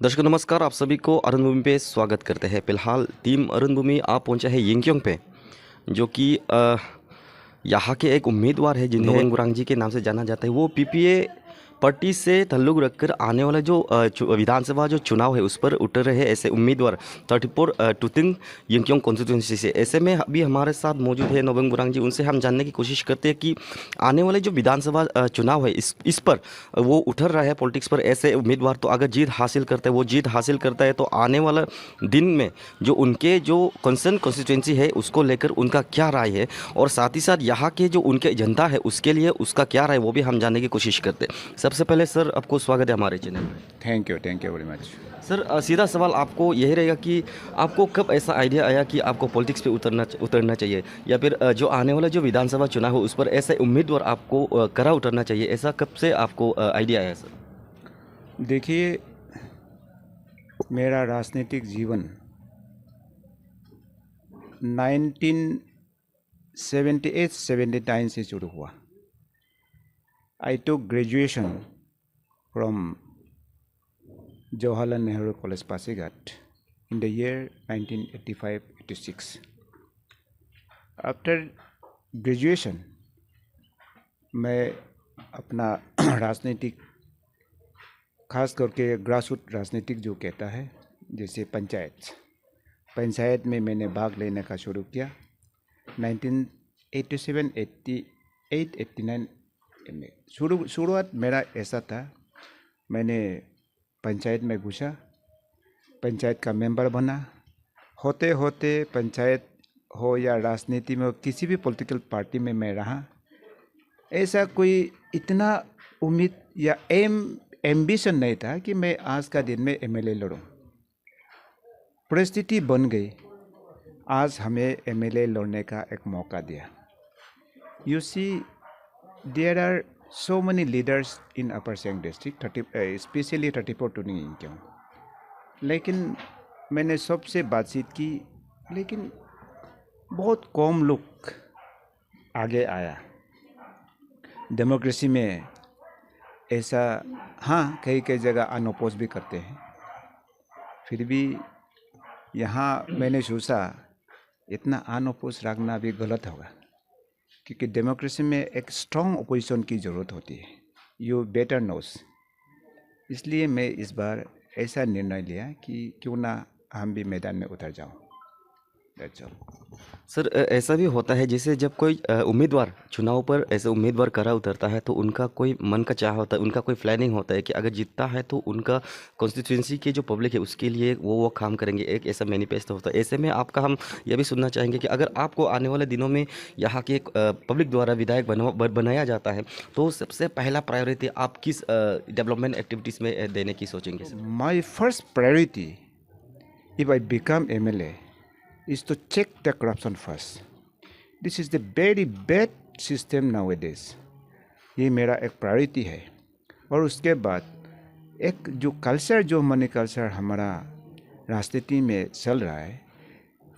दर्शकों नमस्कार, आप सभी को अरुण भूमि पे स्वागत करते हैं। फिलहाल टीम अरुण भूमि आप पहुंचा है यिंकियोंग पे, जो कि यहाँ के एक उम्मीदवार है जिन्हें नोबंग बुरांग जी के नाम से जाना जाता है। वो पीपीए पार्टी से ताल्लुक़ रखकर आने वाला जो विधानसभा जो चुनाव है उस पर उतर रहे ऐसे उम्मीदवार 34 टुतिंग यिंकियोंग कॉन्स्टिट्यूंसी से। ऐसे में अभी हमारे साथ मौजूद है नोबंग बुरांग जी। उनसे हम जानने की कोशिश करते हैं कि आने वाले जो विधानसभा चुनाव है इस पर वो उतर रहा है पॉलिटिक्स पर ऐसे उम्मीदवार। तो अगर जीत हासिल करता है, वो जीत हासिल करता है, तो आने वाला दिन में जो उनके जो कंसर्न कॉन्स्टिट्यूंसी है उसको लेकर उनका क्या राय है, और साथ ही साथ यहाँ के जो उनके जनता है उसके लिए उसका क्या राय, वो भी हम जानने की कोशिश करते हैं। सबसे पहले सर आपको स्वागत है हमारे चैनल में। Thank you very much. Sir सीधा सवाल आपको यही रहेगा कि आपको कब ऐसा आइडिया आया कि आपको पॉलिटिक्स पे उतरना चाहिए, या फिर जो आने वाला जो विधानसभा चुनाव है उस पर ऐसे उम्मीदवार आपको करा उतरना चाहिए, ऐसा कब से आपको आइडिया आया सर? देखिए, मेरा राजनीतिक जीवन 1978-79 से शुरू हुआ। I took graduation from Jawaharlal Nehru college Pasighat in the year 1985-86। After graduation मैं अपना राजनीतिक, खास करके ग्रासरूट राजनीतिक जो कहता है, जैसे पंचायत में मैंने भाग लेने का शुरू किया 1987, 88, 89 में। शुरुआत मेरा ऐसा था, मैंने पंचायत में घुसा, पंचायत का मेंबर बना। होते होते पंचायत हो या राजनीति में हो, किसी भी पॉलिटिकल पार्टी में मैं रहा। ऐसा कोई इतना उम्मीद या एम्बिशन नहीं था कि मैं आज का दिन में एमएलए लड़ूं। परिस्थिति बन गई, आज हमें एमएलए लड़ने का एक मौका दिया। You see, there are so many leaders in upper Siang district, specially 34 Tuting Yingkiong. लेकिन मैंने सबसे बातचीत की, लेकिन बहुत कम लोग आगे आया। डेमोक्रेसी में ऐसा, हाँ, कई जगह अनअपोज भी करते हैं, फिर भी यहाँ मैंने सोचा इतना अनअपोज रखना भी गलत होगा, क्योंकि डेमोक्रेसी में एक स्ट्रॉन्ग अपोजिशन की ज़रूरत होती है। You better knows. इसलिए मैं इस बार ऐसा निर्णय लिया कि क्यों ना हम भी मैदान में उतर जाऊँ। That's all. सर ऐसा भी होता है जैसे जब कोई उम्मीदवार चुनाव पर ऐसे उम्मीदवार करा उतरता है तो उनका कोई मन का चाह होता है, उनका कोई प्लानिंग होता है कि अगर जीतता है तो उनका कॉन्स्टिट्यूंसी के जो पब्लिक है उसके लिए वो काम करेंगे, एक ऐसा मैनिफेस्टो होता है। ऐसे में आपका हम यह भी सुनना चाहेंगे कि अगर आपको आने वाले दिनों में यहाँ के पब्लिक द्वारा विधायक बनाया जाता है तो सबसे पहला प्रायोरिटी आप किस डेवलपमेंट एक्टिविटीज़ में देने की सोचेंगे sir? My first priority if I become MLA is to check the corruption first. This is the very bad system nowadays. ये मेरा एक प्रायोरिटी है। और उसके बाद एक जो कल्चर, जो मनी कल्चर हमारा राजनीति में चल रहा है,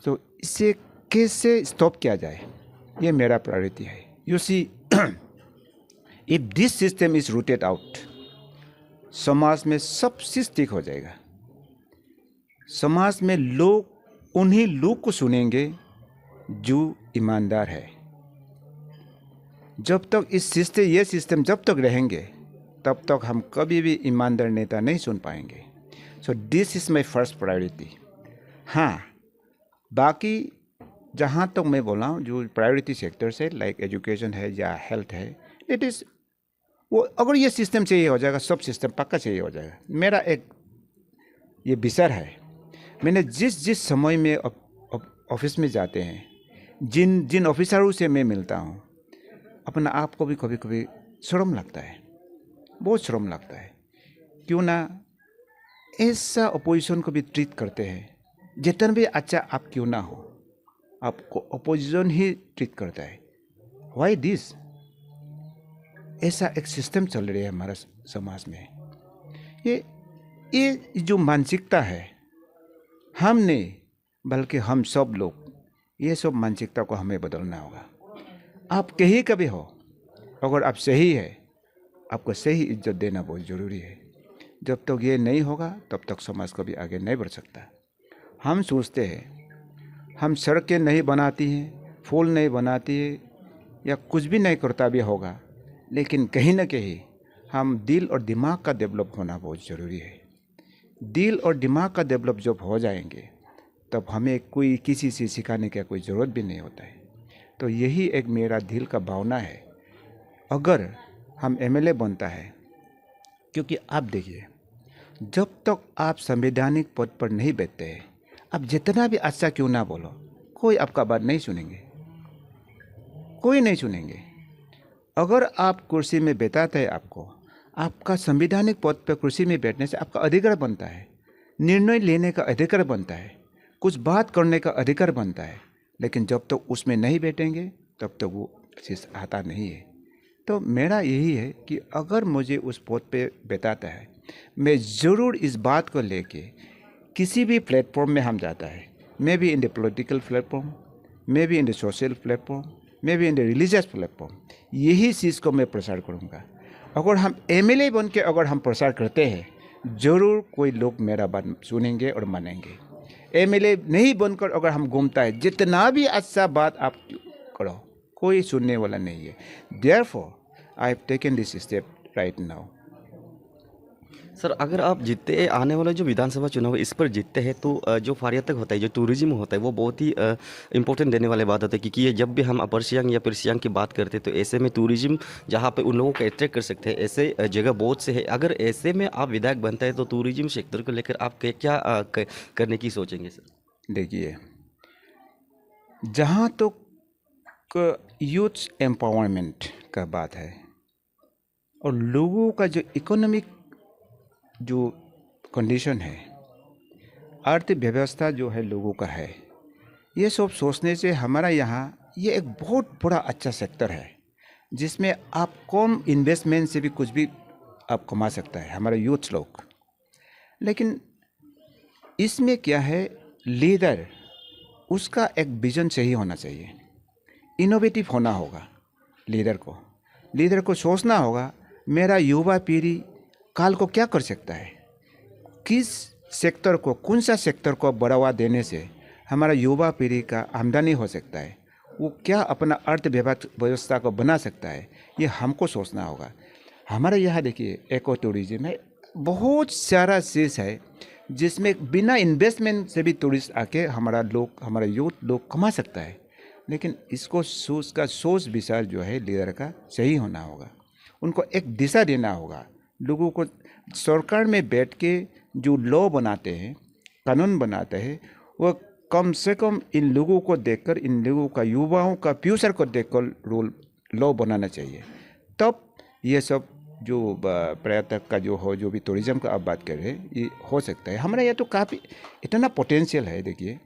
तो इसे कैसे स्टॉप किया जाए, ये मेरा प्रायोरिटी है। You see, if this system is rooted out, समाज में सब चीज ठीक हो जाएगा। समाज में लोग उन्हीं लोग को सुनेंगे जो ईमानदार है। जब तक ये सिस्टम जब तक रहेंगे तब तक हम कभी भी ईमानदार नेता नहीं सुन पाएंगे। So this is my first priority. हाँ, बाकी जहाँ तक मैं बोला हूँ, जो प्रायोरिटी सेक्टर्स है, लाइक एजुकेशन है या हेल्थ है, इट इज़ वो, अगर ये सिस्टम चाहिए हो जाएगा, सब सिस्टम पक्का चाहिए हो जाएगा। मेरा एक ये विचार है। मैंने जिस समय में ऑफिस में जाते हैं, जिन ऑफिसरों से मैं मिलता हूँ, अपना आप को भी कभी कभी शर्म लगता है, बहुत शर्म लगता है। क्यों ना ऐसा अपोजिशन को भी ट्रीट करते हैं। जितना भी अच्छा आप क्यों ना हो, आपको अपोजिशन ही ट्रीट करता है। Why this? ऐसा एक सिस्टम चल रही है हमारा समाज में। ये जो मानसिकता है, हम नहीं बल्कि हम सब लोग, ये सब मानसिकता को हमें बदलना होगा। आप कहीं का भी हो, अगर आप सही है, आपको सही इज्जत देना बहुत ज़रूरी है। जब तक ये नहीं होगा तब तक समाज कभी आगे नहीं बढ़ सकता। हम सोचते हैं हम सड़कें नहीं बनाती हैं, फूल नहीं बनाती है या कुछ भी नहीं करता भी होगा, लेकिन कहीं ना कहीं हम दिल और दिमाग का डेवलप होना बहुत ज़रूरी है। दिल और दिमाग का डेवलप जब हो जाएंगे तब हमें कोई किसी से सिखाने का कोई ज़रूरत भी नहीं होता है। तो यही एक मेरा दिल का भावना है अगर हम एमएलए बनता है, क्योंकि आप देखिए जब तक आप संवैधानिक पद पर नहीं बैठते हैं, आप जितना भी अच्छा क्यों ना बोलो, कोई आपका बात नहीं सुनेंगे, कोई नहीं सुनेंगे। अगर आप कुर्सी में बैठाते हैं, आपको आपका संवैधानिक पद पर कुर्सी में बैठने से आपका अधिकार बनता है, निर्णय लेने का अधिकार बनता है, कुछ बात करने का अधिकार बनता है। लेकिन जब तक तो उसमें नहीं बैठेंगे तब तक तो वो चीज़ आता नहीं है। तो मेरा यही है कि अगर मुझे उस पद पे बैठाता है, मैं ज़रूर इस बात को लेके किसी भी प्लेटफॉर्म में हम जाता है, may be in the political platform, may be in the social platform, may be in the religious platform, यही चीज़ को मैं प्रचार करूँगा। अगर हम एमएलए बन के अगर हम प्रचार करते हैं, ज़रूर कोई लोग मेरा बात सुनेंगे और मानेंगे। एमएलए नहीं बनकर अगर हम घूमता है, जितना भी अच्छा बात आप करो, कोई सुनने वाला नहीं है। Therefore I have taken this step right now. Sir, अगर आप जीतते हैं, आने वाला जो विधानसभा चुनाव है इस पर जीतते हैं, तो जो पर्यटक होता है, जो टूरिज्म होता है, वो बहुत ही इंपॉर्टेंट देने वाले बात होता है। क्योंकि ये जब भी हम अपर सियांग या फिर सियांग की बात करते हैं तो ऐसे में टूरिज्म जहाँ पे उन लोगों को अट्रैक्ट कर सकते हैं, ऐसे जगह बहुत से है। अगर ऐसे में आप विधायक बनते हैं तो टूरिज्म सेक्टर को लेकर आप क्या करने की सोचेंगे सर? देखिए, जहाँ तो यूथ एम्पावरमेंट का बात है और लोगों का जो इकोनॉमिक जो कंडीशन है, अर्थव्यवस्था जो है लोगों का है, ये सब सोचने से हमारा यहाँ ये एक बहुत बड़ा अच्छा सेक्टर है जिसमें आप कम इन्वेस्टमेंट से भी कुछ भी आप कमा सकता है हमारा यूथ लोग। लेकिन इसमें क्या है, लीडर उसका एक विजन सही होना चाहिए, इनोवेटिव होना होगा। लीडर को सोचना होगा मेरा युवा पीढ़ी काल को क्या कर सकता है, किस सेक्टर को, कौन सा सेक्टर को बढ़ावा देने से हमारा युवा पीढ़ी का आमदनी हो सकता है, वो क्या अपना अर्थव्यवस्था को बना सकता है, ये हमको सोचना होगा। हमारे यहाँ देखिए एको टूरिज्म है, बहुत सारा चीज़ है जिसमें बिना इन्वेस्टमेंट से भी टूरिस्ट आके हमारा यूथ लोग कमा सकता है। लेकिन इसको सोच विचार जो है लीडर का सही होना होगा, उनको एक दिशा देना होगा। लोगों को सरकार में बैठ के जो लॉ बनाते हैं, कानून बनाते हैं, वो कम से कम इन लोगों को देखकर, इन लोगों का, युवाओं का फ्यूचर को देखकर लॉ बनाना चाहिए। तब ये सब जो पर्यटक का जो हो, जो भी टूरिज्म का आप बात कर रहे हैं, ये हो सकता है। हमारे यहाँ तो काफ़ी इतना पोटेंशियल है। देखिए,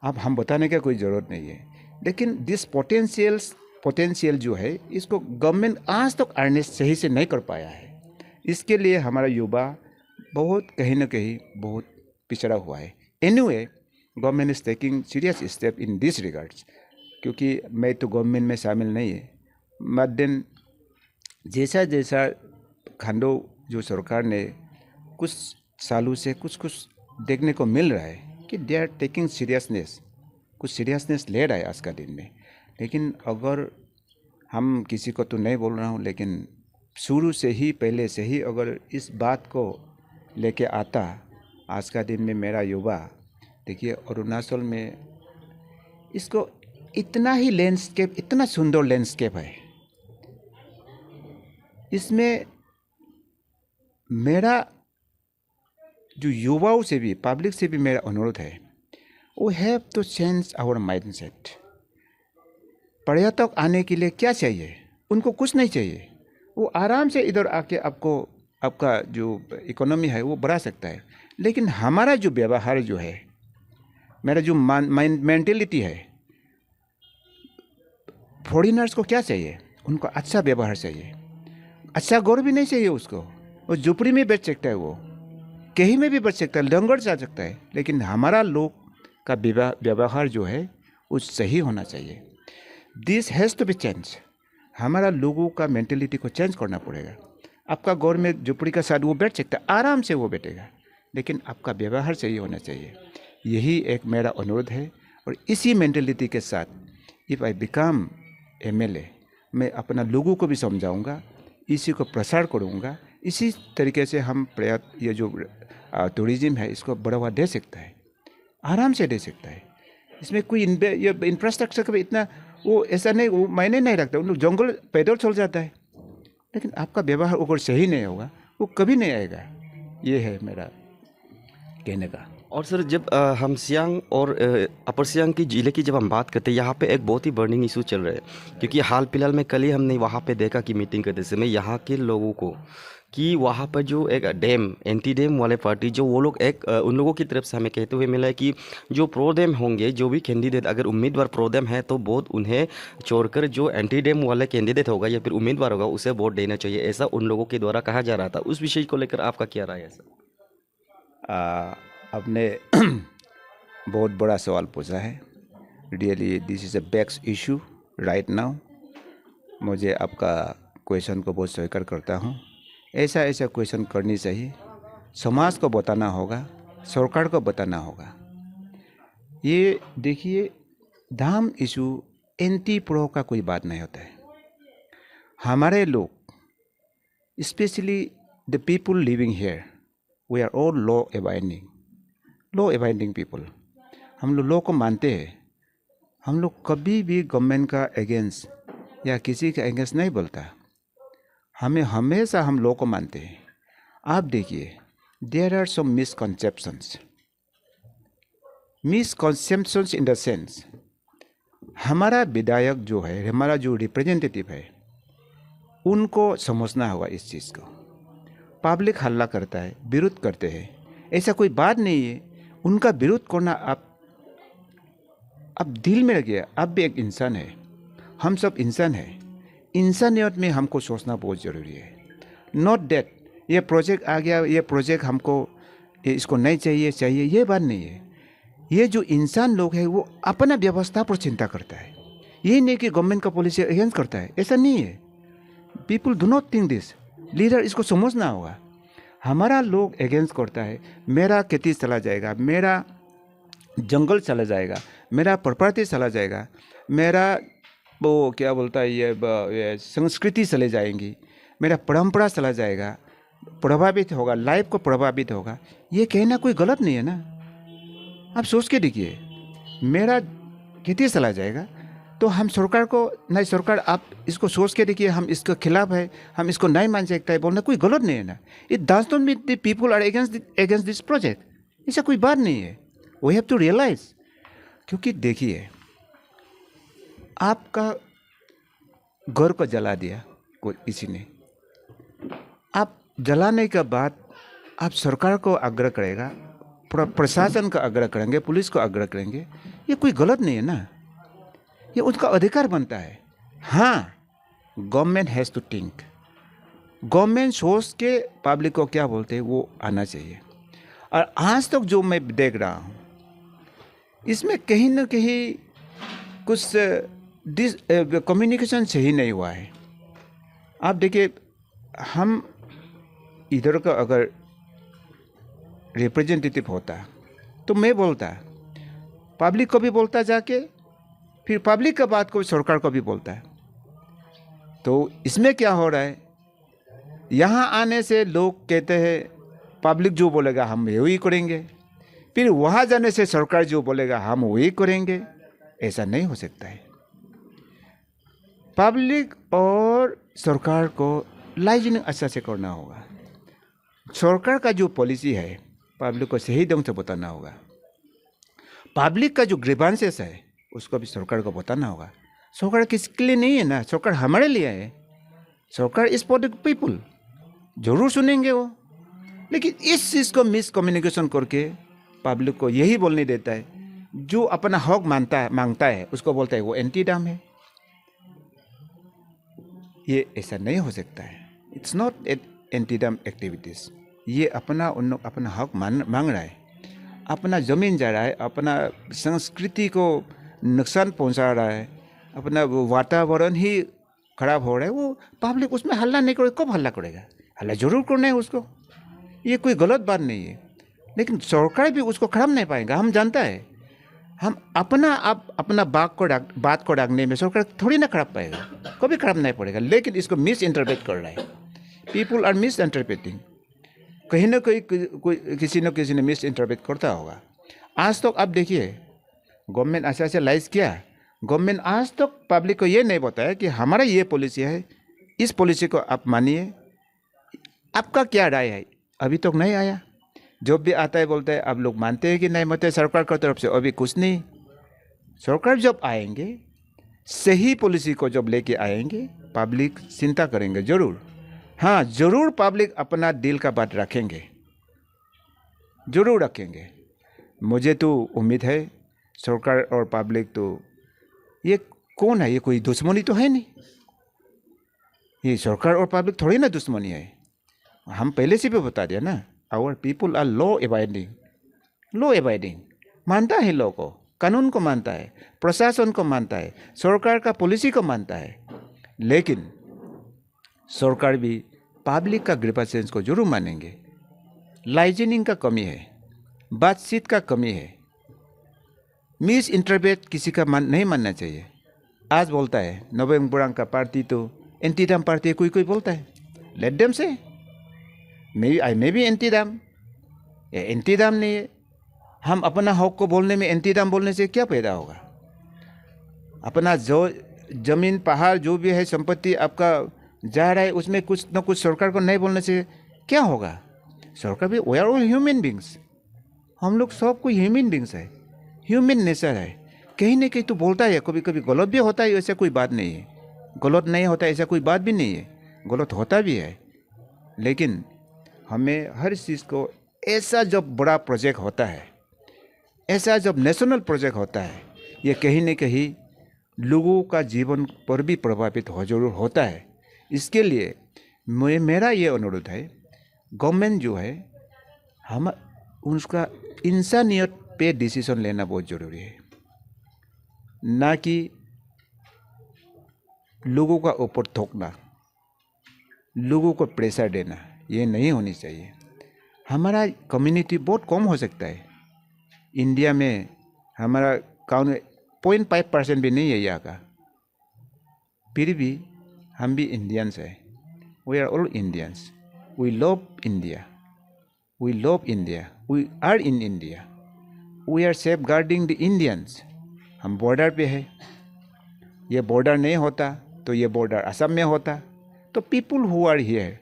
अब हम बताने का कोई ज़रूरत नहीं है, लेकिन दिस पोटेंशियल जो है इसको गवर्नमेंट आज तक अर्नेस्ट सही से नहीं कर पाया है। इसके लिए हमारा युवा बहुत कहीं ना कहीं बहुत पिछड़ा हुआ है। Anyway, government is taking serious step in this regards, क्योंकि मैं तो गवर्नमेंट में शामिल नहीं है, बट देन जैसा खंडो जो सरकार ने कुछ सालों से कुछ देखने को मिल रहा है कि दे आर टेकिंग कुछ सीरियसनेस ले रहा है आज का दिन में। लेकिन अगर हम किसी को तो नहीं बोल रहा हूँ, लेकिन शुरू से ही, पहले से ही अगर इस बात को लेके आता आज का दिन में मेरा युवा, देखिए अरुणाचल में इसको इतना ही लैंडस्केप, इतना सुंदर लैंडस्केप है, इसमें मेरा जो युवाओं से भी, पब्लिक से भी मेरा अनुरोध है, we have to change our mindset. पर्यटक आने के लिए क्या चाहिए? उनको कुछ नहीं चाहिए, वो आराम से इधर आके आपका जो इकोनॉमी है वो बढ़ा सकता है। लेकिन हमारा जो व्यवहार जो है, मेरा जो मेंटेलिटी है, फॉरेनर्स को क्या चाहिए? उनको अच्छा व्यवहार चाहिए, अच्छा घर भी नहीं चाहिए उसको। वो झुपड़ी में बैठ सकता है, वो कहीं में भी बैठ सकता है, लंगर जा सकता है, लेकिन हमारा लोग का व्यवहार जो है वो सही होना चाहिए। This has to be change. हमारा लोगों का मेंटेलिटी को चेंज करना पड़ेगा। आपका गौर में झुपड़ी का साथ वो बैठ सकता है, आराम से वो बैठेगा, लेकिन आपका व्यवहार सही होना चाहिए। यही एक मेरा अनुरोध है। और इसी मेंटेलिटी के साथ इफ़ आई बिकम एमएलए, मैं अपना लोगों को भी समझाऊंगा, इसी को प्रसार करूंगा। इसी तरीके से हम ये जो टूरिज्म है इसको बढ़ावा दे सकता है, आराम से दे सकता है। इसमें कोई ये इंफ्रास्ट्रक्चर का भी इतना वो ऐसा नहीं, वो मायने नहीं रखता। उन लोग जंगल पैदल चल जाता है, लेकिन आपका व्यवहार अगर सही नहीं होगा वो कभी नहीं आएगा। ये है मेरा कहने का। और सर, जब हम सियांग और अपर सियांग की ज़िले की जब हम बात करते हैं, यहाँ पे एक बहुत ही बर्निंग इशू चल रहा है। क्योंकि हाल फिलहाल में कल ही हमने वहाँ पे देखा कि मीटिंग करते समय यहाँ के लोगों को कि वहाँ पर जो एक डैम एंटी डैम वाले पार्टी जो वो लोग एक उन लोगों की तरफ से हमें कहते हुए मिला है कि जो प्रो डैम होंगे, जो भी कैंडिडेट अगर उम्मीदवार प्रो डैम है तो वोट उन्हें छोड़कर जो एंटी डैम वाला कैंडिडेट होगा या फिर उम्मीदवार होगा उसे वोट देना चाहिए, ऐसा उन लोगों के द्वारा कहा जा रहा था। उस विषय को लेकर आपका क्या राय है सर? आपने बहुत बड़ा सवाल पूछा है। Really this is a backs issue right now. मुझे आपका क्वेश्चन को बहुत स्वीकार करता हूँ। ऐसा क्वेश्चन करनी चाहिए, समाज को बताना होगा, सरकार को बताना होगा। ये देखिए, धाम इशू एंटी प्रो का कोई बात नहीं होता है। हमारे लोग, specially the people living here, we are all law abiding people. हम लोग लॉ को मानते हैं। हम लोग कभी भी गवर्नमेंट का अगेंस्ट या किसी के अगेंस्ट नहीं बोलता। हमें हमेशा हम लॉ को मानते हैं। आप देखिए, there are some misconceptions in the sense, हमारा विधायक जो है, हमारा जो रिप्रेजेंटेटिव है, उनको समझना होगा इस चीज़ को। पब्लिक हल्ला करता है, विरोध करते हैं, ऐसा कोई बात नहीं है। उनका विरोध करना आप दिल में रखिए। आप भी एक इंसान है, हम सब इंसान है। इंसानियत में हमको सोचना बहुत ज़रूरी है। नॉट दैट ये प्रोजेक्ट आ गया, ये प्रोजेक्ट हमको इसको नहीं चाहिए, ये बात नहीं है। ये जो इंसान लोग हैं वो अपना व्यवस्था पर चिंता करता है। ये नहीं कि गवर्नमेंट का पॉलिसी अगेंस्ट करता है, ऐसा नहीं है। People do not think this. Leader इसको समझना होगा। हमारा लोग अगेंस्ट करता है, मेरा खेती चला जाएगा, मेरा जंगल चला जाएगा, मेरा प्रॉपर्टी चला जाएगा, मेरा वो क्या बोलता है ये संस्कृति चले जाएंगी, मेरा परंपरा चला जाएगा, प्रभावित होगा, लाइफ को प्रभावित होगा। ये कहना कोई गलत नहीं है ना। आप सोच के देखिए, मेरा खेती चला जाएगा तो हम सरकार को नहीं, सरकार आप इसको सोच के देखिए, हम इसके खिलाफ है, हम इसको नहीं मान सकता है, बोलना कोई गलत नहीं है ना। It does not mean the people are against this project, ऐसा कोई बात नहीं है। We have to realise. क्योंकि देखिए, आपका घर को जला दिया कोई किसी ने, आप जलाने के बाद आप सरकार को आग्रह करेगा, प्रशासन का आग्रह करेंगे, पुलिस को आग्रह करेंगे, ये कोई गलत नहीं है ना, ये उसका अधिकार बनता है। हाँ, government has to think. Government सोच के पब्लिक को क्या बोलते हैं वो आना चाहिए। और आज तक जो मैं देख रहा हूँ, इसमें कहीं ना कहीं कुछ कम्युनिकेशन सही नहीं हुआ है। आप देखिए, हम इधर का अगर रिप्रेजेंटेटिव होता तो मैं बोलता, पब्लिक को भी बोलता जाके, फिर पब्लिक का बात को सरकार को भी बोलता है। तो इसमें क्या हो रहा है, यहाँ आने से लोग कहते हैं पब्लिक जो बोलेगा हम वही करेंगे, फिर वहाँ जाने से सरकार जो बोलेगा हम वही करेंगे। ऐसा नहीं हो सकता है। पब्लिक और सरकार को लाइजनिंग अच्छा से करना होगा। सरकार का जो पॉलिसी है पब्लिक को सही ढंग से बताना होगा। पब्लिक का जो ग्रीवेंसेस है उसको भी सरकार को बताना होगा। सरकार किसके लिए नहीं है ना, सरकार हमारे लिए है। सरकार इज फॉर द पीपल, जरूर सुनेंगे वो। लेकिन इस चीज़ को मिसकम्युनिकेशन करके पब्लिक को यही बोलने देता है, जो अपना हक मांगता है उसको बोलता है वो एंटी डैम है। ये ऐसा नहीं हो सकता है। It's not anti dam activities. ये अपना हक मांग रहा है, अपना ज़मीन जा रहा है, अपना संस्कृति को नुकसान पहुंचा रहा है, अपना वातावरण ही खराब हो रहा है। वो पब्लिक उसमें हल्ला नहीं करे, कब हल्ला करेगा? हल्ला जरूर करना है उसको, ये कोई गलत बात नहीं है। लेकिन सरकार भी उसको खराब नहीं पाएगा, हम जानता है। हम अपना बात को डाकने में सरकार थोड़ी ना खराब पाएगा, कभी खराब नहीं पड़ेगा। लेकिन इसको मिस इंटरप्रेट कर रहा है, पीपुल आर मिस इंटरप्रेटिंग। कहीं ना कहीं किसी न किसी ने मिस इंटरप्रेट करता होगा। आज तक आप देखिए, गवर्नमेंट ऐसे लाइज किया, गवर्नमेंट आज तक पब्लिक को ये नहीं बताया कि हमारा ये पॉलिसी है, इस पॉलिसी को आप मानिए, आपका क्या राय है। अभी तक नहीं आया। जब भी आता है बोलता है आप लोग मानते हैं कि नहीं मानते सरकार की तरफ से, अभी कुछ नहीं। सरकार जब आएंगे, सही पॉलिसी को जब लेके आएंगे, पब्लिक चिंता करेंगे जरूर। हाँ, जरूर पब्लिक अपना दिल का बात रखेंगे, जरूर रखेंगे। मुझे तो उम्मीद है सरकार और पब्लिक तो, ये कौन है, ये कोई दुश्मनी तो है नहीं। ये सरकार और पब्लिक थोड़ी ना दुश्मनी है। हम पहले से भी बता दिया ना, आवर पीपुल आर लॉ एबाइडिंग, मानता है लॉ को, कानून को मानता है, प्रशासन को मानता है, सरकार का पॉलिसी को मानता है। लेकिन सरकार भी पब्लिक का ग्रिपर सेंस को जरूर मानेंगे। लाइजनिंग का कमी है, बातचीत का कमी है, मिस इंटरप्रेट किसी का नहीं मानना चाहिए। आज बोलता है नोबेंग बुरांग का पार्टी तो एंटी डम पार्टी है, कोई बोलता है, लेट देम से, मे बी एंटी डम नहीं है। हम अपना हक को बोलने में एंटी डम बोलने से क्या पैदा होगा। अपना जो जमीन पहाड़ जो भी है संपत्ति आपका जा रहा है, उसमें कुछ न कुछ सरकार को नहीं बोलने से क्या होगा। सरकार भी, we are all human beings, हम लोग सब कोई ह्यूमन बींग्स है, ह्यूमन नेचर है। कहीं ना कहीं तो बोलता है, कभी कभी गलत भी होता है, ऐसा कोई बात नहीं है। गलत नहीं होता ऐसा कोई बात भी नहीं है, गलत होता भी है। लेकिन हमें हर चीज़ को, ऐसा जब बड़ा प्रोजेक्ट होता है, ऐसा जब नेशनल प्रोजेक्ट होता है, ये कहीं न कहीं लोगों का जीवन पर भी प्रभावित हो जरूर होता है। इसके लिए मेरा ये अनुरोध है, गवर्नमेंट जो है हम उसका इंसानियत पे डिसीजन लेना बहुत ज़रूरी है, ना कि लोगों का ऊपर थोकना, लोगों को प्रेशर देना, ये नहीं होनी चाहिए। हमारा कम्युनिटी बहुत कम हो सकता है इंडिया में, हमारा काउंट 0.5% भी नहीं है यहाँ का, फिर भी हम भी इंडियंस है। We are all Indians, we love India, we are in India, we are safeguarding the Indians. हम बॉर्डर पे है, ये बॉर्डर नहीं होता तो ये बॉर्डर असम में होता, तो पीपल हु आर हियर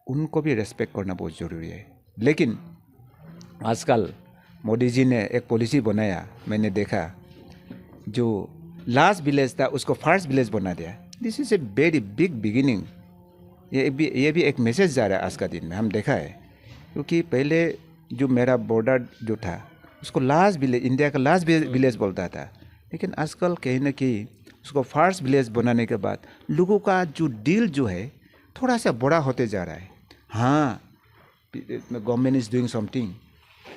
उनको भी रेस्पेक्ट करना बहुत ज़रूरी है। लेकिन आजकल मोदी जी ने एक पॉलिसी बनाया, मैंने देखा, जो लास्ट विलेज था उसको फर्स्ट विलेज बना दिया। This is a very big beginning. ये भी एक मैसेज जा रहा है आज का दिन में, हम देखा है। क्योंकि पहले जो मेरा बॉर्डर जो था उसको लास्ट विलेज, इंडिया का लास्ट विलेज बोलता था, लेकिन आजकल कहीं ना कहीं उसको फर्स्ट विलेज बनाने के बाद लोगों का जो दिल जो है थोड़ा सा बड़ा होते जा रहा है। हाँ, गवर्नमेंट इज़ डूइंग समथिंग,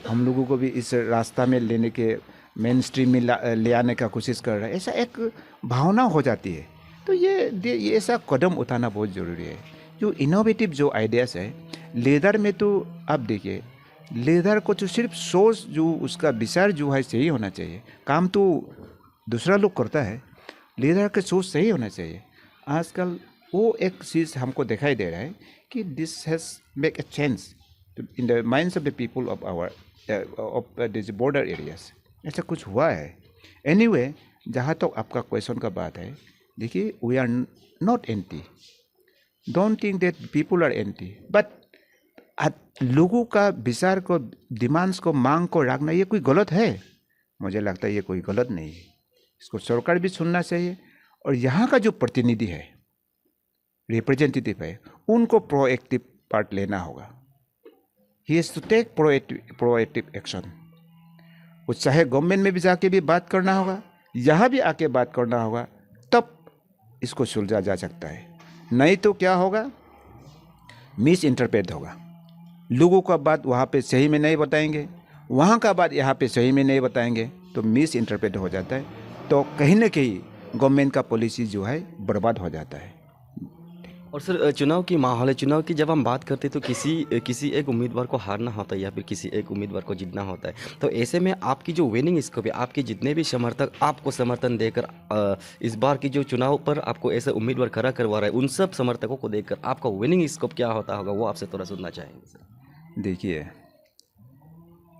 हम लोगों को भी इस रास्ता में लेने के, मेन स्ट्रीम में ले आने का कोशिश कर रहा है, ऐसा एक भावना हो जाती है। तो ये ऐसा कदम उठाना बहुत ज़रूरी है। जो इनोवेटिव जो आइडियाज़ है लेदर में, तो आप देखिए लेदर को तो सिर्फ सोर्स जो उसका विचार जो है सही होना चाहिए, काम तो दूसरा लोग करता है, लेदर का सोर्स सही होना चाहिए। आजकल वो एक चीज़ हमको दिखाई दे रहा है कि this has make a change in the minds of the people of hour of this border areas. ऐसा कुछ हुआ है। एनीवे, जहाँ तक आपका क्वेश्चन का बात है, देखिए we are not anti, don't think that people are anti, but लोगों का विचार को, डिमांड्स को, मांग को रखना ये कोई गलत है? मुझे लगता है ये कोई गलत नहीं है। इसको सरकार भी सुनना चाहिए, और यहाँ का जो प्रतिनिधि है, रिप्रेजेंटेटिव है, उनको प्रोएक्टिव पार्ट लेना होगा। He has to take proactive action. वो चाहे गवर्नमेंट में भी जाके भी बात करना होगा, यहाँ भी आके बात करना होगा, तब इसको सुलझा जा सकता है। नहीं तो क्या होगा, मिस इंटरप्रेट होगा। लोगों का बात वहाँ पे सही में नहीं बताएंगे, वहाँ का बात यहाँ पे सही में नहीं बताएंगे, तो मिस इंटरप्रेट हो जाता है। तो कहीं ना कहीं गवर्नमेंट का पॉलिसी जो है बर्बाद हो जाता है। और सर चुनाव की माहौल है, चुनाव की जब हम बात करते हैं तो किसी एक उम्मीदवार को हारना होता है या फिर किसी एक उम्मीदवार को जीतना होता है। तो ऐसे में आपकी जो विनिंग स्कोप है, आपके जितने भी समर्थक आपको समर्थन देकर इस बार की जो चुनाव पर आपको ऐसे उम्मीदवार खड़ा करवा रहा है, उन सब समर्थकों को देखकर आपका विनिंग स्कोप क्या होता होगा, वो आपसे थोड़ा सुनना चाहेंगे सर। देखिए,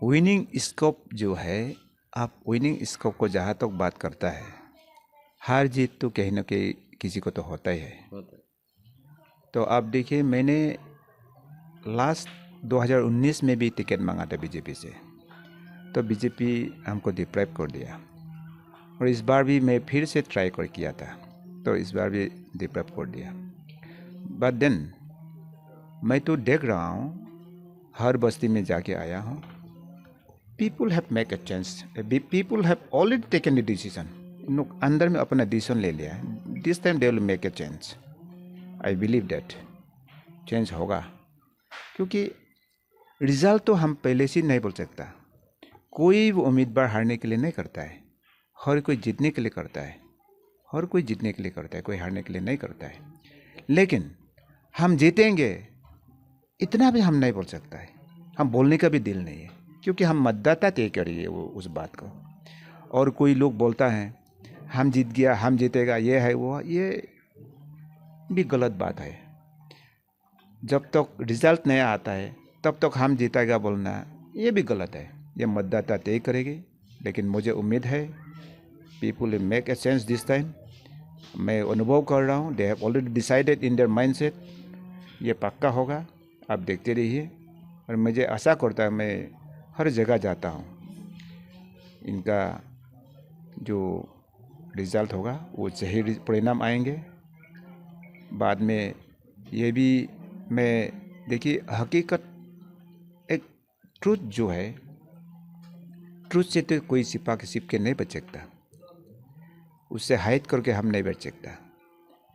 विनिंग स्कोप जो है, आप विनिंग स्कोप को जहाँ तक बात करता है, हार जीत तो कहीं ना कहीं किसी को तो होता ही है। तो आप देखिए, मैंने लास्ट 2019 में भी टिकट मांगा था बीजेपी से, तो बीजेपी हमको डिप्राइव कर दिया। और इस बार भी मैं फिर से ट्राई कर किया था, तो इस बार भी डिप्राइव कर दिया। बट देन मैं तो देख रहा हूँ, हर बस्ती में जाके आया हूँ, people have make a change, people have already taken the decision. उन लोग अंदर में अपना डिसीजन ले लिया है। This time they will make a change. I believe that change होगा, क्योंकि रिजल्ट तो हम पहले से नहीं बोल सकता। कोई भी उम्मीदवार हारने के लिए नहीं करता है, हर कोई जीतने के लिए करता है। हर कोई जीतने के लिए करता है, कोई हारने के लिए नहीं करता है। लेकिन हम जीतेंगे इतना भी हम नहीं बोल सकता है, हम बोलने का भी दिल नहीं है, क्योंकि हम मतदाता तय करिए वो उस बात को। और कोई लोग बोलता है हम जीत गया, हम जीतेगा, ये है वो, ये भी गलत बात है। जब तक रिजल्ट नहीं आता है तब तक हम जीतेगा बोलना, ये भी गलत है। ये मतदाता तय करेगी। लेकिन मुझे उम्मीद है people will make a change this time. मैं अनुभव कर रहा हूँ, they have already decided in their mindset, ये पक्का होगा। आप देखते रहिए। और मुझे आशा करता है, मैं हर जगह जाता हूँ, इनका जो रिज़ल्ट होगा वो सही परिणाम आएंगे। बाद में ये भी मैं, देखिए, हकीकत एक ट्रूथ जो है, ट्रूथ से तो कोई छिप के नहीं बच सकता, उससे हाइड करके हम नहीं बच सकता।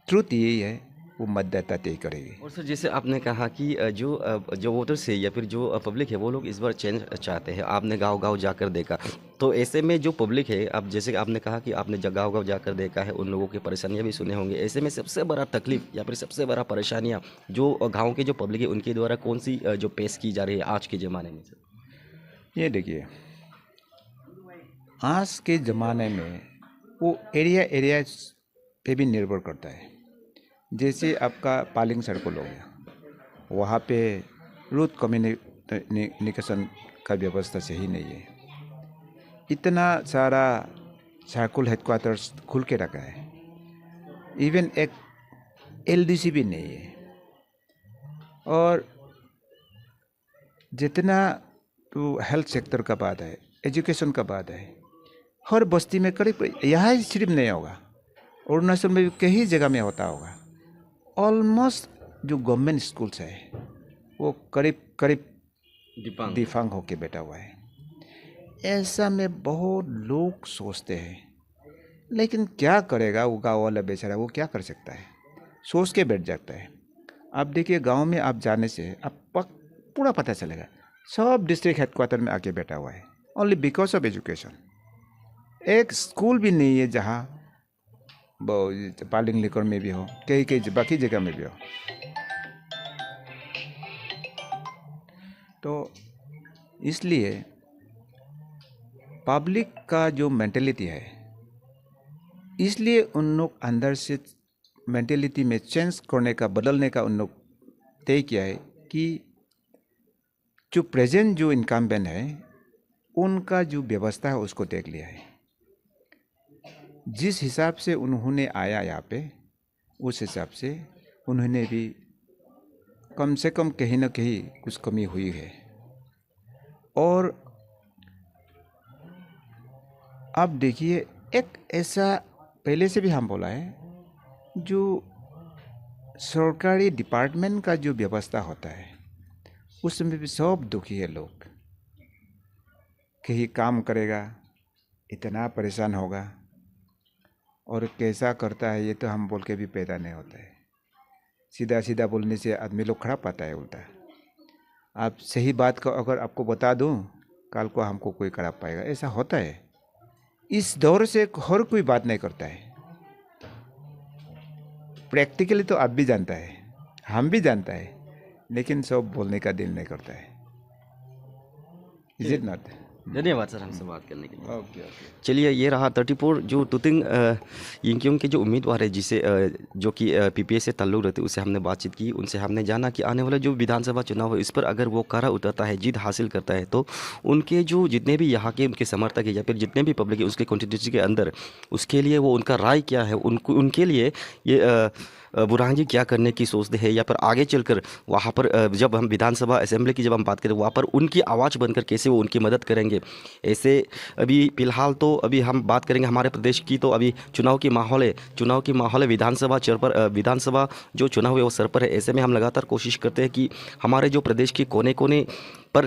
ट्रूथ यही है, वो मतदाता तय करेगी। और सर जैसे आपने कहा कि जो वोटर्स है या फिर जो पब्लिक है वो लोग इस बार चेंज चाहते हैं, आपने गांव-गांव जाकर देखा। तो ऐसे में जो पब्लिक है, आप जैसे आपने कहा कि आपने गांव-गांव जाकर देखा है, उन लोगों की परेशानियां भी सुने होंगे। ऐसे में सबसे बड़ा तकलीफ या फिर सबसे बड़ा परेशानियां जो गाँव के जो पब्लिक है उनके द्वारा कौन सी जो पेश की जा रही है आज के ज़माने में सर? ये देखिए, आज के ज़माने में वो एरिया पे भी निर्भर करता है। जैसे आपका पालिंग सर्कल हो गया, वहाँ पे रोड कम्युनिकेशन का व्यवस्था सही नहीं है। इतना सारा सर्कल हेडक्वार्टर्स खुल के रखा है, इवन एक एलडीसी भी नहीं है। और जितना तो हेल्थ सेक्टर का बात है, एजुकेशन का बात है, हर बस्ती में करीब, यहाँ सिर्फ नहीं होगा, अरुणाचल में भी कई जगह में होता होगा। ऑलमोस्ट जो गवर्नमेंट स्कूल्स है वो करीब दिफांग होके बैठा हुआ है। ऐसा में बहुत लोग सोचते हैं, लेकिन क्या करेगा वो गाँव वाला बेचारा, वो क्या कर सकता है, सोच के बैठ जाता है। आप देखिए, गांव में आप जाने से आप पूरा पता चलेगा, सब डिस्ट्रिक्ट हेडक्वार्टर में आके बैठा हुआ है, ओनली बिकॉज ऑफ एजुकेशन। एक स्कूल भी नहीं है जहाँ पालिंग लिकर में भी हो, कई बाकी जगह में भी हो। तो इसलिए पब्लिक का जो मेंटेलिटी है, इसलिए उन लोग अंदर से मेंटेलिटी में चेंज करने का, बदलने का उन लोग तय किया है कि जो प्रेजेंट जो इनकम्बेंट है उनका जो व्यवस्था है उसको देख लिया है। जिस हिसाब से उन्होंने आया यहाँ पे, उस हिसाब से उन्होंने भी कम से कम कहीं ना कहीं कुछ कमी हुई है। और आप देखिए, एक ऐसा पहले से भी हम बोला है, जो सरकारी डिपार्टमेंट का जो व्यवस्था होता है उसमें भी सब दुखी है लोग। कहीं काम करेगा इतना परेशान होगा, और कैसा करता है ये तो हम बोल के भी पैदा नहीं होता है। सीधा सीधा बोलने से आदमी लोग खराब पाता है उल्टा। आप सही बात को अगर आपको बता दूं, कल को हमको कोई खराब पाएगा, ऐसा होता है। इस दौर से हर कोई बात नहीं करता है। प्रैक्टिकली तो आप भी जानता है, हम भी जानता है, लेकिन सब बोलने का दिल नहीं करता है। Is it not? धन्यवाद सर हमसे बात करने के लिए। Okay okay. चलिए, ये रहा 34 जो टुतिंग यिंगकियोंग के जो उम्मीदवार है, जिसे जो कि पीपीए से ताल्लुक़ रहते, उससे हमने बातचीत की। उनसे हमने जाना कि आने वाला जो विधानसभा चुनाव है, इस पर अगर वो खरा उतरता है, जीत हासिल करता है, तो उनके जो जितने भी यहाँ के उनके समर्थक है या फिर जितने भी पब्लिक है उसके कॉन्स्टिट्यूंसी के अंदर, उसके लिए वो उनका राय क्या है, उनके लिए ये बुरहान जी क्या करने की सोचते हैं, या फिर आगे चलकर वहाँ पर जब हम विधानसभा असेंबली की जब हम बात करें, वहाँ पर उनकी आवाज़ बनकर कैसे वो उनकी मदद करेंगे। ऐसे अभी फ़िलहाल तो अभी हम बात करेंगे हमारे प्रदेश की, तो अभी चुनाव की माहौल है, विधानसभा जो चुनाव है वो सर पर है। ऐसे में हम लगातार कोशिश करते हैं कि हमारे जो प्रदेश के कोने कोने पर